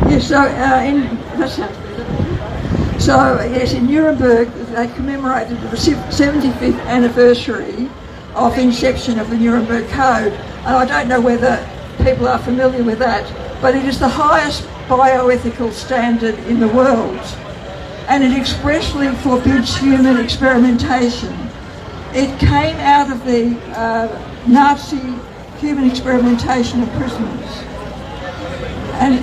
Yes, yes, in Nuremberg they commemorated the 75th anniversary of the inception of the Nuremberg Code, and I don't know whether people are familiar with that, but it is the highest bioethical standard in the world, and it expressly forbids human experimentation. It came out of the Nazi human experimentation of prisoners. And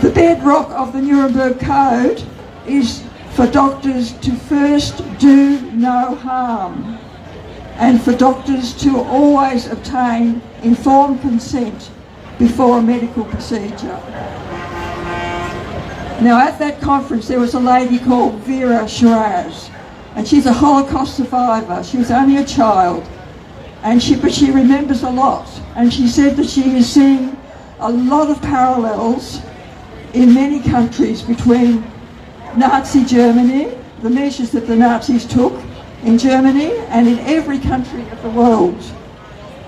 the bedrock of the Nuremberg Code is for doctors to first do no harm, and for doctors to always obtain informed consent before a medical procedure. Now at that conference there was a lady called Vera Shiraz, and she's a Holocaust survivor. She was only a child, but she remembers a lot, and she said that she is seeing a lot of parallels in many countries between Nazi Germany, the measures that the Nazis took in Germany, and in every country of the world.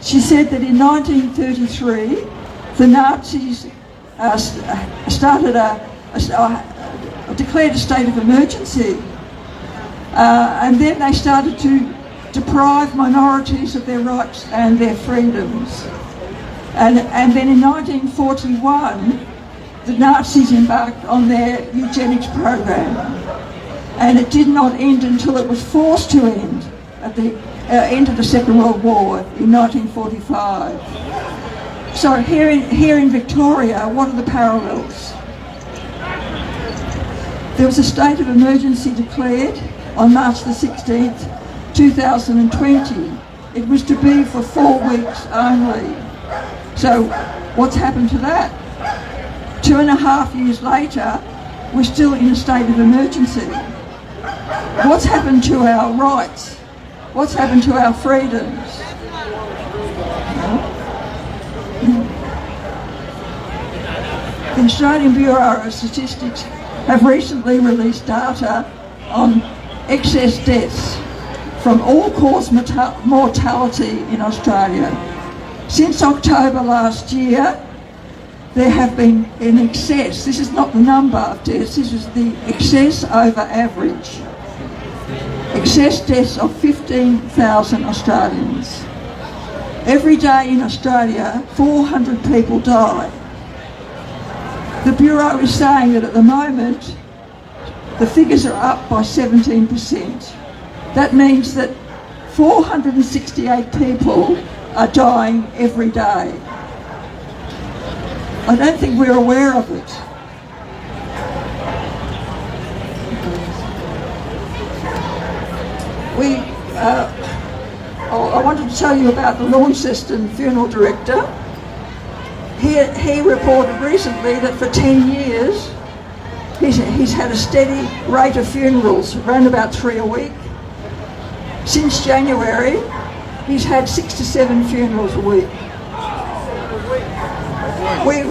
She said that in 1933 the Nazis declared a state of emergency, and then they started to deprive minorities of their rights and their freedoms. And then in 1941 the Nazis embarked on their eugenics program, and it did not end until it was forced to end at the end of the Second World War in 1945. So here in Victoria, what are the parallels? There was a state of emergency declared on March the 16th, 2020. It was to be for 4 weeks only. So what's happened to that? 2.5 years later, we're still in a state of emergency. What's happened to our rights? What's happened to our freedoms? The Australian Bureau of Statistics have recently released data on excess deaths from all-cause mortality in Australia. Since October last year, there have been in excess, this is not the number of deaths, this is the excess over average, excess deaths of 15,000 Australians. Every day in Australia, 400 people die. The Bureau is saying that at the moment, the figures are up by 17%. That means that 468 people are dying every day. I don't think we're aware of it. I wanted to tell you about the Launceston funeral director. He reported recently that for 10 years he's had a steady rate of funerals, around about 3 a week. Since January, he's had 6 to 7 funerals a week. We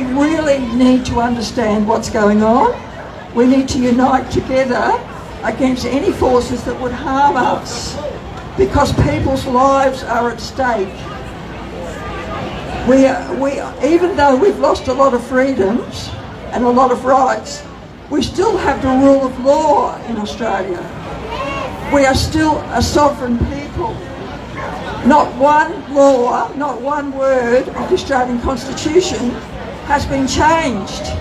really need to understand what's going on. We need to unite together against any forces that would harm us, because people's lives are at stake. Even though we've lost a lot of freedoms and a lot of rights, we still have the rule of law in Australia. We are still a sovereign people. Not one law, not one word of the Australian Constitution has been changed.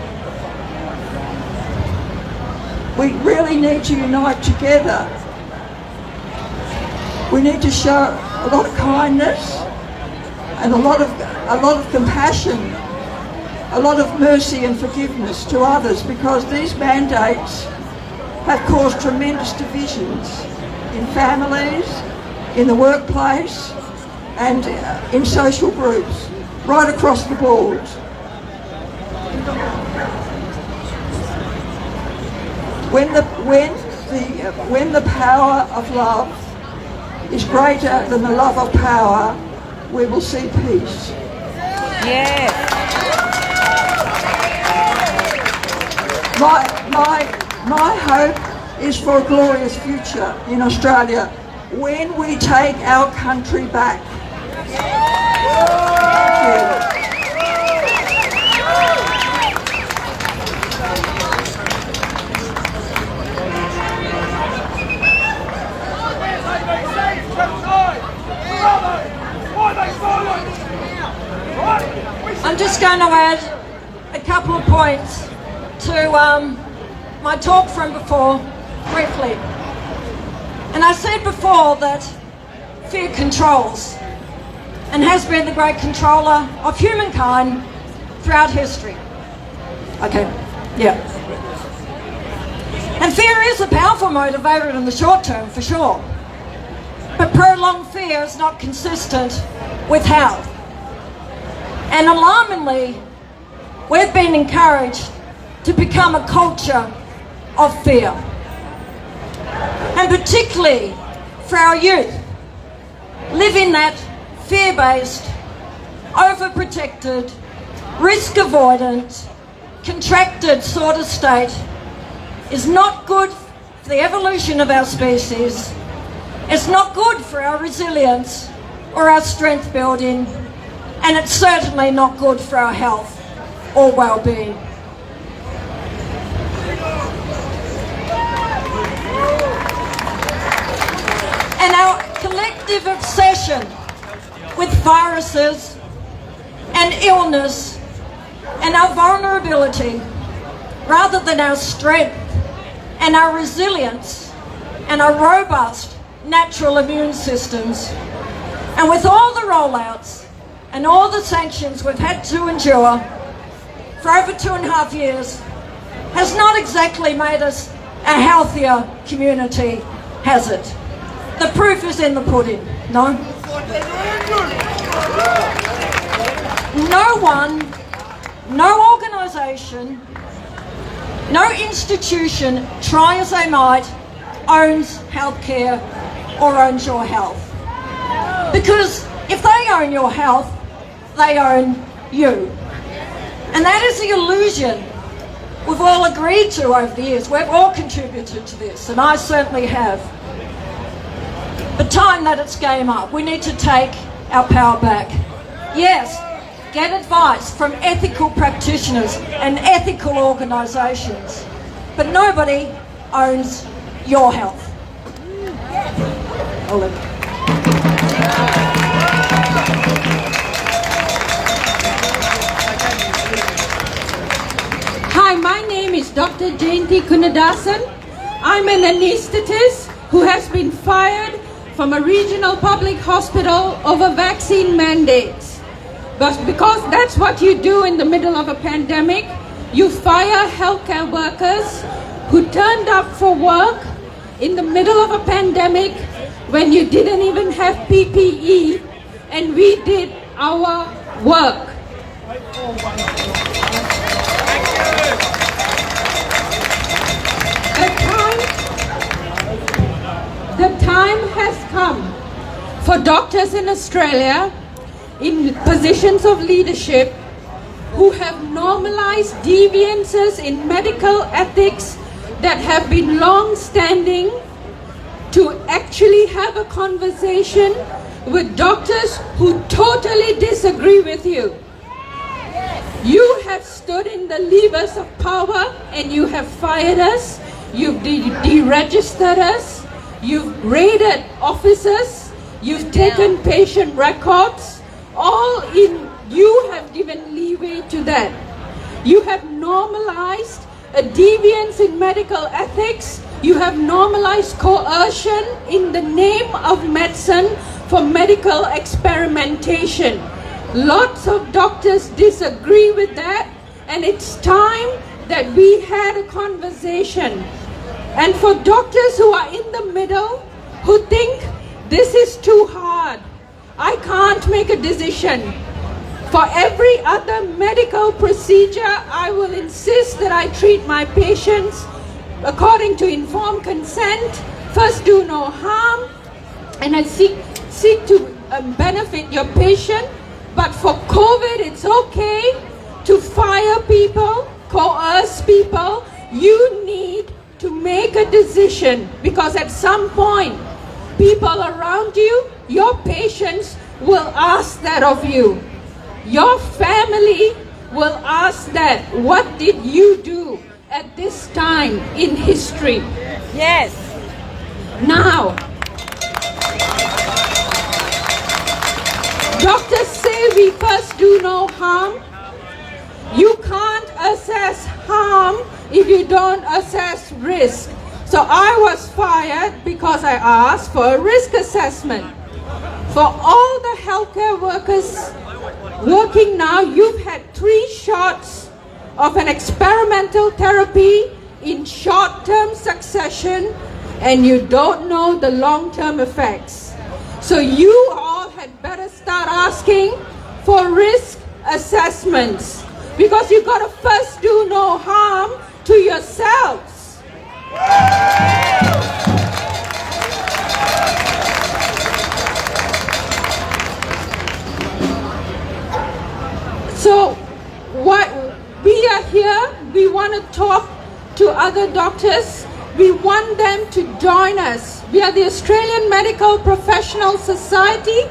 We really need to unite together. We need to show a lot of kindness and a lot of compassion, a lot of mercy and forgiveness to others, because these mandates have caused tremendous divisions in families, in the workplace, and in social groups, right across the board. When the power of love is greater than the love of power, we will see peace. Yeah. My hope is for a glorious future in Australia when we take our country back. Thank you. I'm just going to add a couple of points to my talk from before, briefly. And I said before that fear controls and has been the great controller of humankind throughout history. Okay, yeah. And fear is a powerful motivator in the short term, for sure. But prolonged fear is not consistent with health. And alarmingly, we've been encouraged to become a culture of fear. And particularly for our youth, live in that fear-based, overprotected, risk-avoidant, contracted sort of state is not good for the evolution of our species. It's not good for our resilience or our strength building, and it's certainly not good for our health or well-being. And our collective obsession with viruses and illness and our vulnerability, rather than our strength and our resilience and our robust natural immune systems, and with all the rollouts and all the sanctions we've had to endure for over 2.5 years, has not exactly made us a healthier community, has it? The proof is in the pudding, no? No one, no organisation, no institution, try as they might, owns healthcare or owns your health. Because if they own your health, they own you. And that is the illusion we've all agreed to over the years. We've all contributed to this, and I certainly have. But time that it's game up. We need to take our power back. Yes, get advice from ethical practitioners and ethical organisations, but nobody owns your health. Oliver. Hi, my name is Dr. Jayanti Kunadasan. I'm an anaesthetist who has been fired from a regional public hospital over vaccine mandates. But because that's what you do in the middle of a pandemic, you fire healthcare workers who turned up for work in the middle of a pandemic when you didn't even have PPE, and we did our work. The time has come for doctors in Australia in positions of leadership who have normalized deviances in medical ethics that have been long-standing to actually have a conversation with doctors who totally disagree with you. You have stood in the levers of power and you have fired us, you've deregistered us, you've raided offices, you've taken patient records, you have given leeway to that. You have normalized a deviance in medical ethics, you have normalized coercion in the name of medicine for medical experimentation. Lots of doctors disagree with that, and it's time that we had a conversation. And for doctors who are in the middle, who think this is too hard, I can't make a decision. For every other medical procedure, I will insist that I treat my patients according to informed consent, first do no harm, and I seek to benefit your patient. But for COVID, it's okay to fire people, coerce people. You need to make a decision, because at some point, people around you, your patients will ask that of you. Your family will ask that. What did you do at this time in history? Yes. Now, doctors say we first do no harm. You can't assess harm if you don't assess risk. So I was fired because I asked for a risk assessment. For all the healthcare workers working now, you've had 3 shots of an experimental therapy in short-term succession, and you don't know the long-term effects. So you all had better start asking for risk assessments, because you've got to first do no harm to yourselves. So what we are here, we want to talk to other doctors. We want them to join us. We are the Australian Medical Professional Society.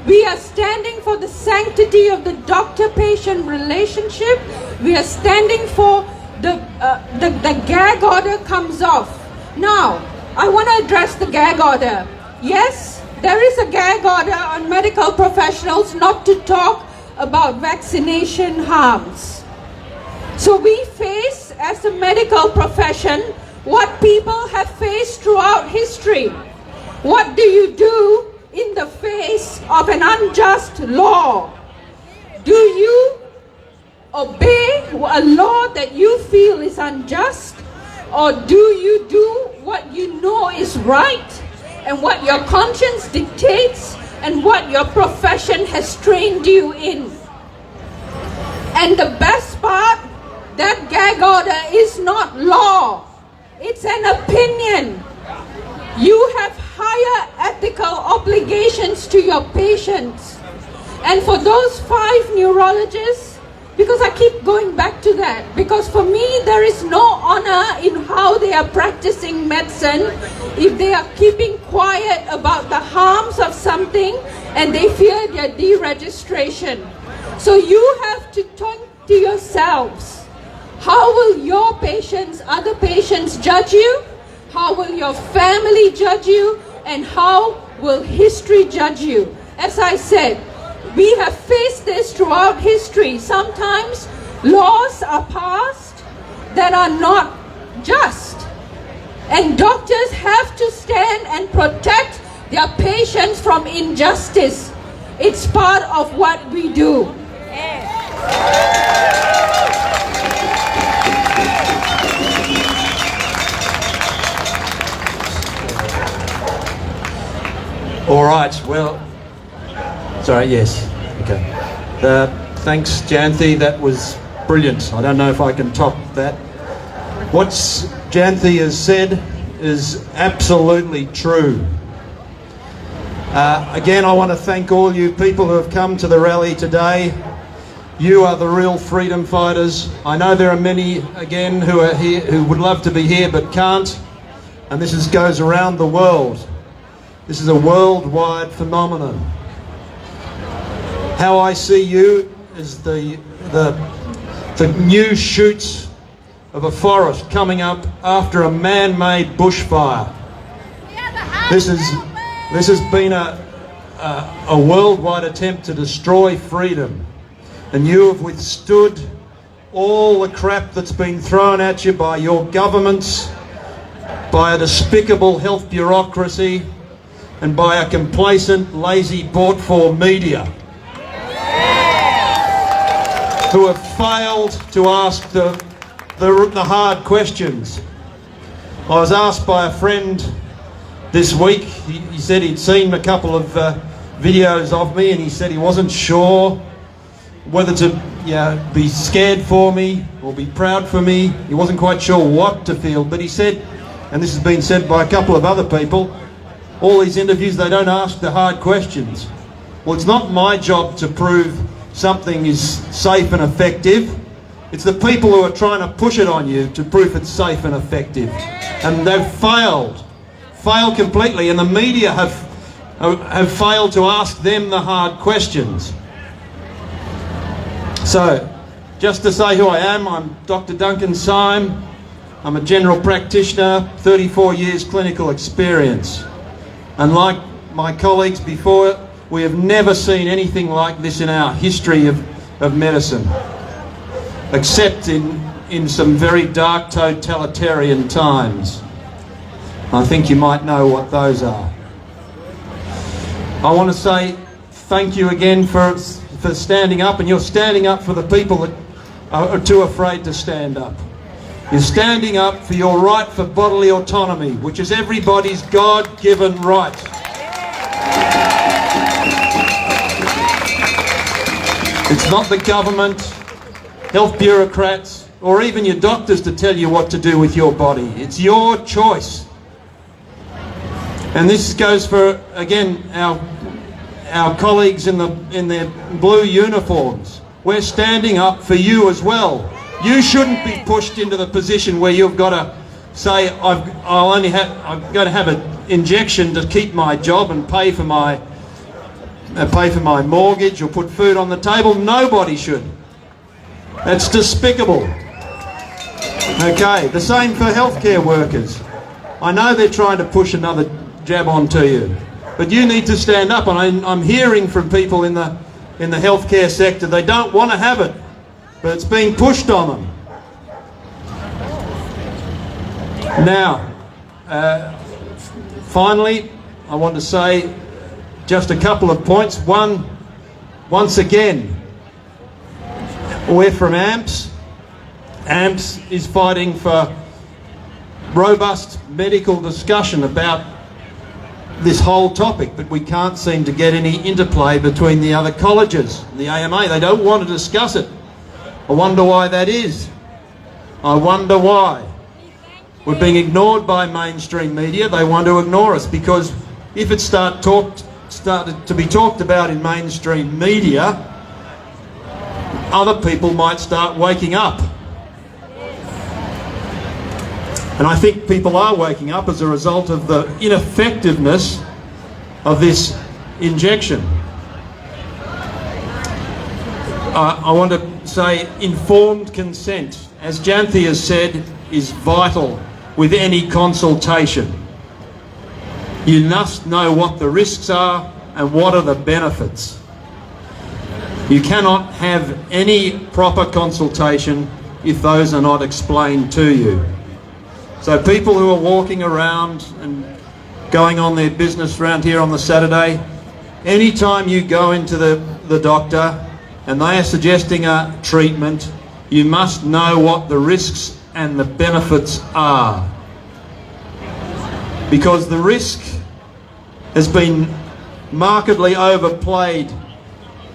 We are standing for the sanctity of the doctor-patient relationship. We are standing for the gag order comes off. Now, I want to address the gag order. Yes, there is a gag order on medical professionals not to talk about vaccination harms. So we face, as a medical profession, what people have faced throughout history. What do you do in the face of an unjust law? Do you obey a law that you feel is unjust? Or do you do what you know is right and what your conscience dictates and what your profession has trained you in? And the best part, that gag order is not law. It's an opinion. You have higher ethical obligations to your patients. And for those 5 neurologists, because I keep going back to that, because for me there is no honor in how they are practicing medicine if they are keeping quiet about the harms of something and they fear their deregistration. So you have to think to yourselves, how will your patients, other patients judge you? How will your family judge you? And how will history judge you? As I said, we have faced this throughout history. Sometimes laws are passed that are not just. And doctors have to stand and protect their patients from injustice. It's part of what we do. All right, well, sorry, yes, okay. Thanks, Janthi, that was brilliant. I don't know if I can top that. What Janthi has said is absolutely true. Again, I want to thank all you people who have come to the rally today. You are the real freedom fighters. I know there are many, again, who are here, who would love to be here but can't. And this goes around the world. This is a worldwide phenomenon. How I see you is the new shoots of a forest coming up after a man-made bushfire. This has been a worldwide attempt to destroy freedom, and you have withstood all the crap that's been thrown at you by your governments, by a despicable health bureaucracy, and by a complacent, lazy, bought-for media who have failed to ask the hard questions. I was asked by a friend this week, he said he'd seen a couple of videos of me, and he said he wasn't sure whether to be scared for me or be proud for me. He wasn't quite sure what to feel, but he said, and this has been said by a couple of other people, all these interviews, they don't ask the hard questions. Well, it's not my job to prove something is safe and effective. It's the people who are trying to push it on you to prove it's safe and effective. And they've failed completely, and the media have failed to ask them the hard questions. So, just to say who I am, I'm Dr. Duncan Syme. I'm a general practitioner, 34 years clinical experience. And like my colleagues before, we have never seen anything like this in our history of medicine, except in some very dark totalitarian times. I think you might know what those are. I want to say thank you again for standing up, and you're standing up for the people that are too afraid to stand up. You're standing up for your right for bodily autonomy, which is everybody's God-given right. It's not the government, health bureaucrats, or even your doctors to tell you what to do with your body. It's your choice. And this goes for, again, our colleagues in their blue uniforms. We're standing up for you as well. You shouldn't be pushed into the position where you've got to say, I've got to have an injection to keep my job and pay for my mortgage or put food on the table. Nobody should. That's despicable. Okay, the same for healthcare workers. I know they're trying to push another jab onto you, but you need to stand up. And I'm hearing from people in the healthcare sector, they don't want to have it, but it's being pushed on them. Now, finally, I want to say just a couple of points. One, once again, we're from AMPS. AMPS is fighting for robust medical discussion about this whole topic, but we can't seem to get any interplay between the other colleges, the AMA. They don't want to discuss it. I wonder why that is. I wonder why. We're being ignored by mainstream media. They want to ignore us because if it started to be talked about in mainstream media, other people might start waking up. And I think people are waking up as a result of the ineffectiveness of this injection. I want to say informed consent, as Janthi has said, is vital with any consultation. You must know what the risks are and what are the benefits. You cannot have any proper consultation if those are not explained to you. So people who are walking around and going on their business around here on the Saturday, anytime you go into the doctor and they are suggesting a treatment, you must know what the risks and the benefits are. Because the risk has been markedly overplayed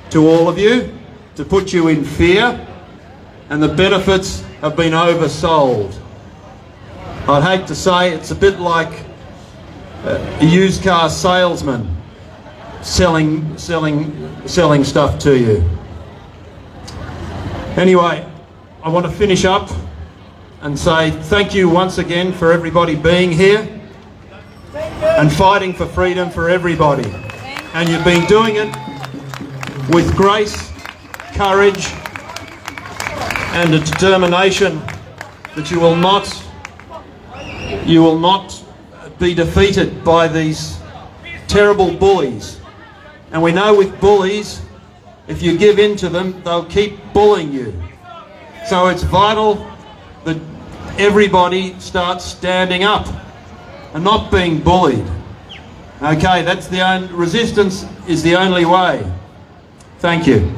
to all of you to put you in fear, and the benefits have been oversold. I'd hate to say it's a bit like a used car salesman selling stuff to you. Anyway, I want to finish up and say thank you once again for everybody being here and fighting for freedom for everybody. And you've been doing it with grace, courage, and a determination that you will not be defeated by these terrible bullies. And we know with bullies, if you give in to them, they'll keep bullying you. So it's vital that everybody starts standing up and not being bullied. Okay, resistance is the only way. Thank you.